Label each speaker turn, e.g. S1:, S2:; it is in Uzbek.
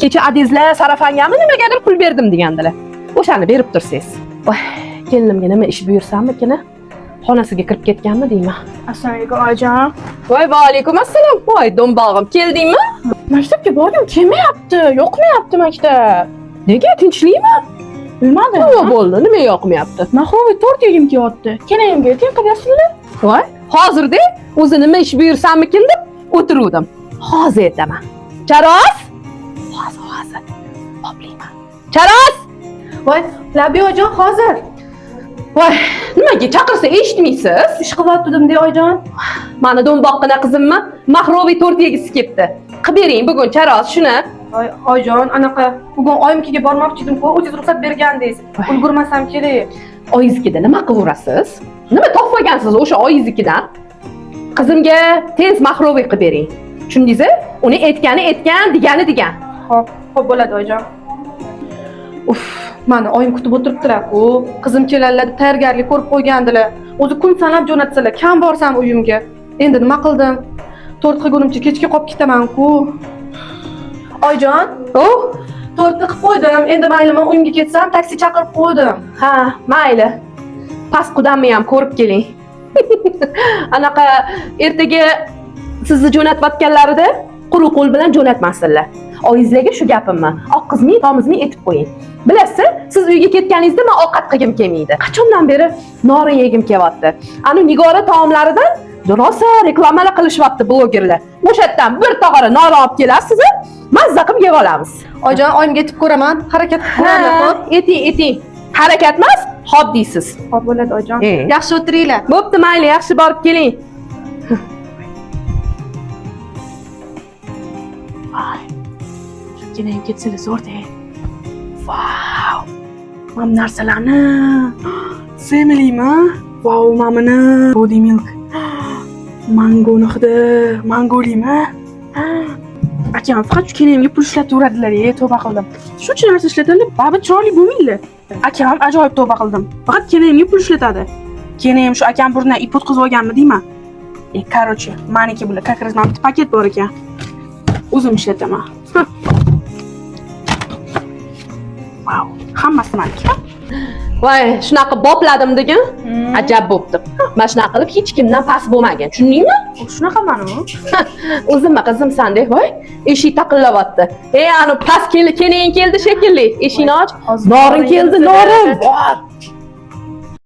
S1: Kecha adizlar sarafangami nimagadir pul berdim degandilar. O'shani berib tursiz. Voy, kelinimga nima ish buyursammi-kina? Xonasiga kirib ketganmi deyman.
S2: Assalomu alaykum oyijon.
S1: Voy, va alaykum assalom. Voy, do'mbog'im, keldingmi?
S2: Maktabga bordim, kelmayapti, yoqmayapti maktab.
S1: Nega, tinchlikmi?
S2: Bilmadim.
S1: Nima bo'ldi? Nima yoqmayapti?
S2: Maxovi tort yegim kelyapti. Kelayimga ayting, qilib bersizlar.
S1: Voy, hozirda o'zi nima ish buyursammikin deb o'tiruvdim. Hozir aytaman. Charos? Hozir. Toplayman. Charos!
S2: Voy, Labi oyijon, hozir.
S1: Voy, nimaga chaqirsa eshitmaysiz?
S2: Ish qilyaptim-de oyijon.
S1: Mani do'mboqqina qizimmi? Mahroviy tort yegisi kelibdi. Qilib bering bugun Charos shuni.
S2: Oyijon, anaqa bugun oyimkiga bormoqchi edim-ku, o'zingiz ruxsat bergandingiz. Ulgurmasam kerak.
S1: Oyiznikida nima qilaverasiz? Nima topmagansiz o'sha oyiznikidan? Qizimga tez mahroviy qilib bering. Tushundingizmi? Uni aytgan, degani degan.
S2: Xo'p bo'ladi oyijon. Uf, mani oyim kutib o'tiribdilar-ku. Qizim kelanlarda tayyorgarlik ko'rib qo'ygandilar. O'zi kun sanab jo'natsalar, kam borsam uyimga. Endi nima qildim? Tort qilgunimcha kechga qolib ketaman-ku. Oyijon, tortni qilib qo'ydim. Endi mayli, men uyimga ketsam, taksi chaqirib qo'ydim.
S1: Ha, mayli. Past qudamni ham ko'rib keling. Anaqa ertaga sizni jo'natayotganlarida quruq qo'l bilan jo'natmasinlar. Oyizlarga shu gapimni, oq qizning, tomizning aytib qo'ying. Bilasiz, siz uyga ketganingizda men ovqat qilgim kelmaydi. Qachondan beri norin yegim kelyapti. Ana Nigora taomlaridan rosa reklamalar qilishyapti blogerlar. O'shatdan bir tog'ora norin olib kelasiz, mazza qilib yeb olamiz.
S2: Oyijon, oyimga aytib ko'raman, harakat qilaman.
S1: Eting. Harakat emas, hop deysiz.
S2: Xo'p bo'ladi oyijon. Yaxshi o'tiringlar.
S1: Bo'pti, mayli, yaxshi borib keling.
S2: Voy. Kelayim ketsalar zo'rda. Vau. Mana narsalarni. Sevimlimi? Vau, mamani. Body milk. Mangoni hidi. Mangolimi? Akam faqat shu kelayimga pul ishlatib-uradilar-ey, tavba qildim. Shuncha narsa ishlatadilar, baribir chiroyli bo'lmaydi. Akam ajoyib tavba qildim. Faqat kelayimga pul ishlatadi. Kelayim shu akam burnidan ip o'tkazib olganmi deyman. Короче, maniki bular, как раз mana bitta paket bor ekan. O'zim ishlataman. Vau, hammasi maniki.
S1: Voy, shunaqa bopladim degan. Ajab bo'pti. Mana shunaqa qilib hech kimdan past bo'lmagan. Tushundingmi?
S2: Shunaqa mana u.
S1: O'zimma qizimsan-de, voy. Eshik taqillayapti. Ey, ani past keling keldi shekilli. Eshikni och. Norin keldi, norin. Voy.